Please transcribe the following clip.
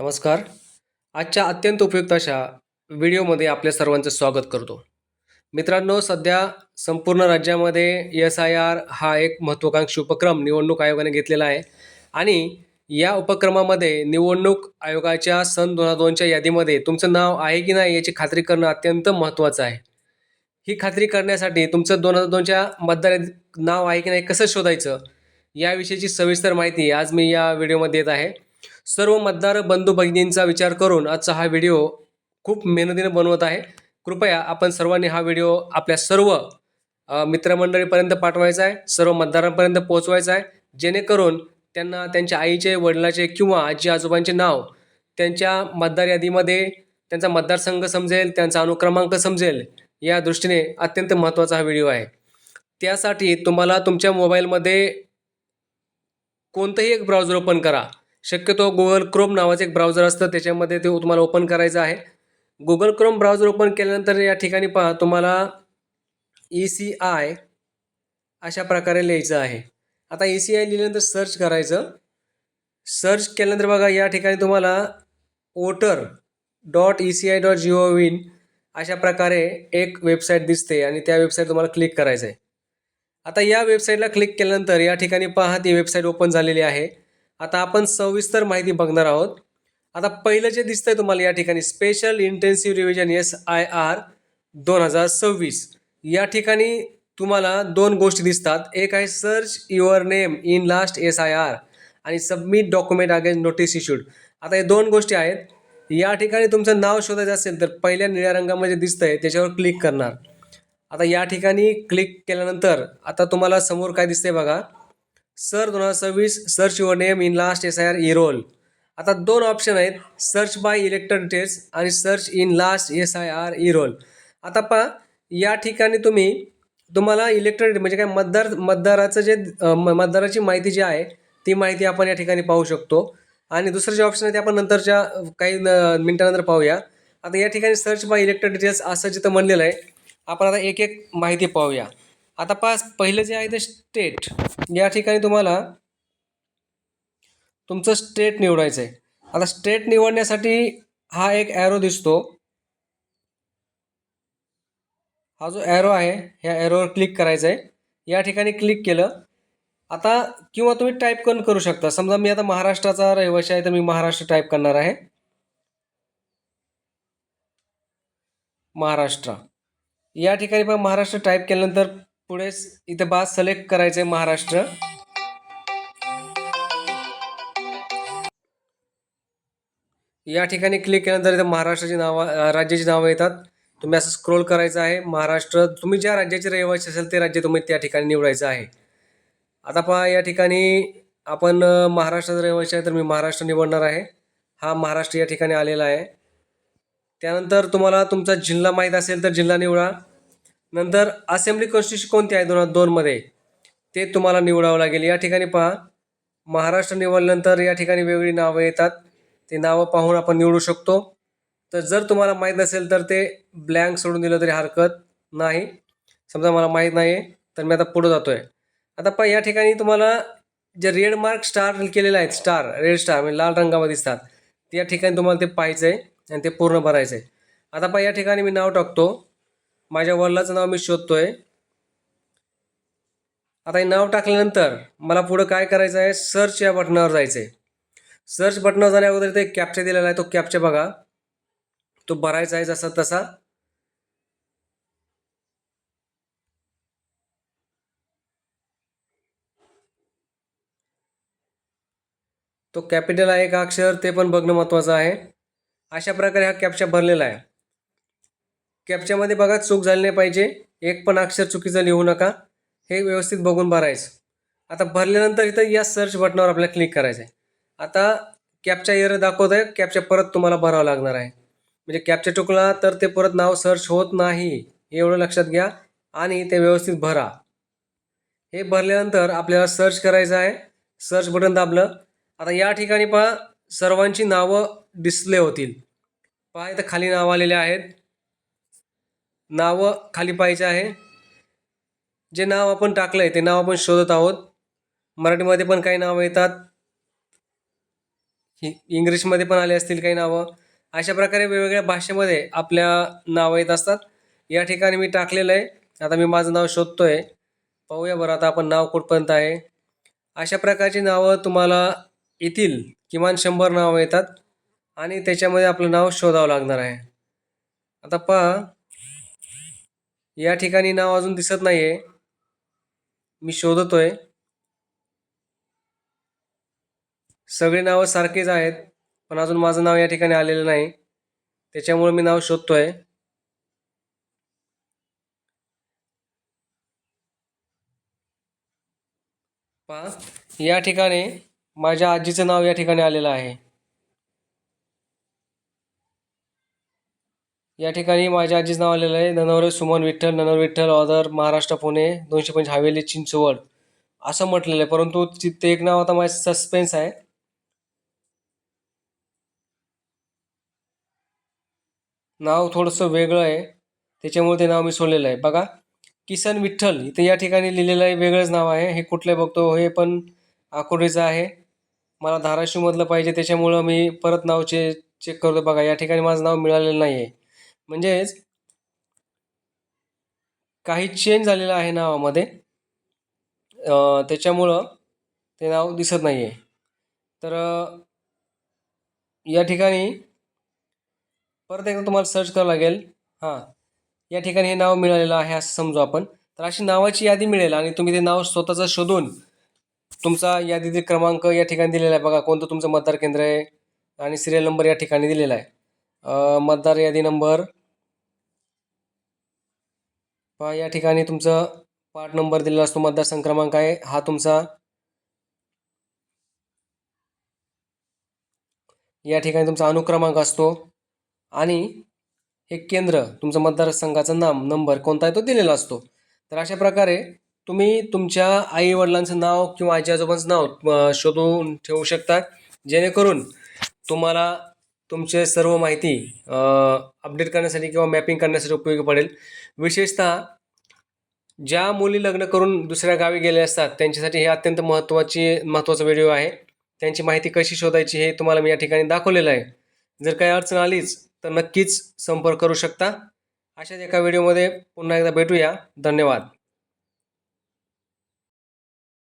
नमस्कार. आजच्या अत्यंत उपयुक्त अशा व्हिडिओमध्ये आपल्या सर्वांचं स्वागत करतो. मित्रांनो, सध्या संपूर्ण राज्यामध्ये एस-आय-आर हा एक महत्त्वाकांक्षी उपक्रम निवडणूक आयोगाने घेतलेला आहे आणि या उपक्रमामध्ये निवडणूक आयोगाच्या सन 2002च्या यादीमध्ये तुमचं नाव आहे की नाही याची खात्री करणं अत्यंत महत्त्वाचं आहे. ही खात्री करण्यासाठी तुमचं 2002च्या मतदार यादीत नाव आहे की नाही कसं शोधायचं याविषयीची सविस्तर माहिती आज मी या व्हिडिओमध्ये देत आहे. सर्व मतदार बंधू भगिनींचा विचार करून आजचा हा व्हिडिओ खूप मेहनतीने बनवत आहे. कृपया आपण सर्वांनी हा व्हिडिओ आपल्या सर्व मित्रमंडळीपर्यंत पाठवायचा आहे, सर्व मतदारांपर्यंत पोहोचवायचा आहे, जेणेकरून त्यांना त्यांच्या आईचे, वडिलाचे किंवा आजी आजोबांचे नाव त्यांच्या मतदार यादीमध्ये त्यांचा मतदारसंघ समजेल, त्यांचा अनुक्रमांक समजेल, या दृष्टीने अत्यंत महत्त्वाचा हा व्हिडिओ आहे. त्यासाठी तुम्हाला तुमच्या मोबाईलमध्ये कोणतंही एक ब्राउझर ओपन करा. शक्यतो गुगल क्रोम नावाचं एक ब्राउझर असतं, त्याच्यामध्ये ते तुम्हाला ओपन करायचं आहे. गुगल क्रोम ब्राउझर ओपन केल्यानंतर या ठिकाणी पहा तुम्हाला ECI अशा प्रकारे लिहायचं आहे. आता ECI लिहिल्यानंतर सर्च करायचं. सर्च केल्यानंतर बघा या ठिकाणी तुम्हाला voter.eci.gov अशा प्रकारे एक वेबसाईट दिसते आणि त्या वेबसाईट तुम्हाला क्लिक करायचं आहे. आता या वेबसाईटला क्लिक केल्यानंतर या ठिकाणी पहा ती वेबसाईट ओपन झालेली आहे. आता आपण सविस्तर माहिती बघणार आहोत. आता पहिलं जे दिसतंय तुम्हाला या ठिकाणी स्पेशल इंटेन्सिव्ह रिव्हिजन SIR 2026 या ठिकाणी तुम्हाला दोन गोष्टी दिसतात. एक आहे search your name in last SIR आणि submit document against notice issued. आता हे दोन गोष्टी आहेत. या ठिकाणी तुमचं नाव शोधायचं असेल तर पहिल्या निळ्या रंगामध्ये दिसतंय त्याच्यावर क्लिक करणार. आता या ठिकाणी क्लिक केल्यानंतर आता तुम्हाला समोर काय दिसतंय बघा, sir 2026 search your name in last SIR E-रोल. आता दोन ऑप्शन आहेत, सर्च बाय इलेक्टेड डिटेल्स आणि सर्च इन लास्ट SIR E-रोल. आता पहा या ठिकाणी तुम्हाला इलेक्टेड म्हणजे काय मतदाराचं जे मतदाराची माहिती जी आहे ती माहिती आपण या ठिकाणी पाहू शकतो आणि दुसरं जे ऑप्शन आहे ते आपण नंतरच्या काही मिनिटानंतर पाहूया. आता या ठिकाणी सर्च बाय इलेक्टेड डिटेल्स असं जिथं म्हणलेलं आहे, आपण आता एक एक माहिती पाहूया. आता पहा पहिलं जे आहे ते स्टेट. या ठिकाणी तुम्हाला तुमचं स्टेट निवडायचं आहे. आता स्टेट निवडण्यासाठी हा एक ॲरो दिसतो. हा जो ॲरो आहे ह्या ॲरोवर क्लिक करायचं आहे. या ठिकाणी क्लिक केलं. आता किंवा तुम्ही टाईप करू शकता. समजा मी आता महाराष्ट्राचा रहिवासी आहे तर मी महाराष्ट्र टाईप करणार आहे. महाराष्ट्र. या ठिकाणी पण महाराष्ट्र टाईप केल्यानंतर पुढे इथे सिलेक्ट करायचं आहे महाराष्ट्र. या ठिकाणी क्लिक केल्यानंतर इथे महाराष्ट्राची नावं राज्याची नावं येतात. तुम्ही असं स्क्रोल करायचं आहे. महाराष्ट्र, तुम्ही ज्या राज्याचे रहिवासी असेल ते राज्य तुम्ही त्या ठिकाणी निवडायचं आहे. आता पहा या ठिकाणी आपण महाराष्ट्राचा रहिवासी आहे तर मी महाराष्ट्र निवडणार आहे. हा महाराष्ट्र या ठिकाणी आलेला आहे. त्यानंतर तुम्हाला तुमचा जिल्हा माहीत असेल तर जिल्हा निवडा. नंतर असेंब्ली कॉन्स्टिट्यूशन कोणती आहे 2002 मध्ये ते तुम्हाला निवडावं लागेल. या ठिकाणी पहा महाराष्ट्र निवडल्यानंतर या ठिकाणी वेगवेगळी नावं येतात. ते नावं पाहून आपण निवडू शकतो. तर जर तुम्हाला माहीत नसेल तर ते ब्लँक सोडून दिलं तरी हरकत नाही. समजा मला माहीत नाही आहे तर मी आता पुढं जातो आहे. आता पहा या ठिकाणी तुम्हाला जे रेड मार्क स्टार केलेले आहेत, स्टार रेड स्टार म्हणजे लाल रंगामध्ये दिसतात, त्या ठिकाणी तुम्हाला ते पाहायचं आहे आणि ते पूर्ण भरायचं आहे. आता पहा या ठिकाणी मी नाव टाकतो. माझ्या वडिलाचं नाव मी शोधतोय. आता हे नाव टाकल्यानंतर मला पुढं काय करायचं आहे, सर्च या बटनावर जायचं आहे. सर्च बटनावर जाण्या अगोदर ते कॅप्चा दिलेला आहे, तो कॅप्चा बघा, तो भरायचा आहे जसा तसा. तो कॅपिटल आहे का अक्षर ते पण बघणं महत्त्वाचं आहे. अशा प्रकारे हा कॅप्चा भरलेला आहे. कॅप्च्यामध्ये बघा चूक झाली नाही पाहिजे, एक पण अक्षर चुकीचं लिहू नका, हे व्यवस्थित बघून भरायचं. आता भरल्यानंतर इथं या सर्च बटनावर आपल्याला क्लिक करायचं आहे. आता कॅप्चा एरर दाखवत आहे, कॅप्चा परत तुम्हाला भरावा लागणार आहे. म्हणजे कॅप्चा चुकला तर ते परत नाव सर्च होत नाही, एवढं लक्षात घ्या आणि ते व्यवस्थित भरा. हे भरल्यानंतर आपल्याला सर्च करायचं आहे. सर्च बटन दाबलं. आता या ठिकाणी पहा सर्वांची नावं डिस्प्ले होतील. पहा इथं खाली नावं आलेले आहेत. नावं खाली पाहायचे आहे. जे नाव आपण टाकलंय ते नाव आपण शोधत आहोत. मराठीमध्ये पण काही नावं येतात. इंग्लिशमध्ये पण आले असतील काही नावं. अशा प्रकारे वेगवेगळ्या भाषेमध्ये आपल्या नावं येत असतात. या ठिकाणी मी टाकलेलं आहे. आता मी माझं नाव शोधतोय. पाहूया बरं आता आपण नाव कुठपर्यंत आहे. अशा प्रकारची नावं तुम्हाला येतील. किमान 100 नावं येतात आणि त्याच्यामध्ये आपलं नाव शोधावं लागणार आहे. आता पहा, या ठिकाणी नाव अजून दिसत नाही आहे. मी शोधतोय. सगळी नावं सारखीच आहेत, पण अजून माझं नाव या ठिकाणी आलेलं नाही. त्याच्यामुळे मी नाव शोधतोय. पहा, या ठिकाणी माझ्या आजीचं नाव या ठिकाणी आलेलं आहे. या ठिकाणी माझ्या आजीचं नाव आलेलं आहे. ननवरे सुमन विठ्ठल, ननवरे विठ्ठल, ऑदर, महाराष्ट्र, पुणे 225 हवेली, चिंचवड असं म्हटलेलं आहे. परंतु तिथे एक नाव आता माझं सस्पेन्स आहे. नाव थोडंसं वेगळं आहे, त्याच्यामुळे ते नाव मी सोडलेलं आहे. बघा, किसन विठ्ठल इथे या ठिकाणी लिहिलेलं आहे, वेगळंच नाव आहे. हे कुठलं बघतो, हे पण आकुर्डीचं आहे. मला धाराशिवमधलं पाहिजे, त्याच्यामुळं मी परत नाव चेक करतो. बघा, या ठिकाणी माझं नाव मिळालेलं नाही आहे. म्हणजेच काही चेंज झालेलं आहे नावामध्ये, त्याच्यामुळं ते नाव दिसत नाही आहे. तर या ठिकाणी परत एकदा तुम्हाला सर्च करावं लागेल. हां, या ठिकाणी हे नाव मिळालेलं आहे असं समजू आपण. तर अशी नावाची यादी मिळेल आणि तुम्ही ते नाव स्वतःचं शोधून तुमचा यादीतील क्रमांक या ठिकाणी दिलेला आहे. बघा, कोणतं तुमचं मतदार केंद्र आहे आणि सिरियल नंबर या ठिकाणी दिलेला आहे. मतदार यादी नंबर पहा, या ठिकाणी तुमचं पार्ट नंबर दिलेला असतो, मतदारसंघ क्रमांक आहे हा तुमचा. या ठिकाणी तुमचा अनुक्रमांक असतो आणि हे केंद्र तुमचं मतदारसंघाचं नाम नंबर कोणता आहे तो दिलेला असतो. तर अशा प्रकारे तुम्ही तुमच्या आई वडिलांचं नाव किंवा आजी आजोबांचं नाव शोधून ठेवू शकता, जेणेकरून तुम्हाला तुमचे सर्व माहिती अपडेट करण्यासाठी किंवा मॅपिंग करण्यासाठी उपयोगी पडेल. विशेषतः ज्या मुली लग्न करून दुसऱ्या गावी गेले असतात त्यांच्यासाठी हे अत्यंत महत्त्वाचा व्हिडिओ आहे. त्यांची माहिती कशी शोधायची हे तुम्हाला मी या ठिकाणी दाखवलेलं आहे. जर काही अडचण आलीच तर नक्कीच संपर्क करू शकता. अशाच एका व्हिडिओमध्ये पुन्हा एकदा भेटूया. धन्यवाद.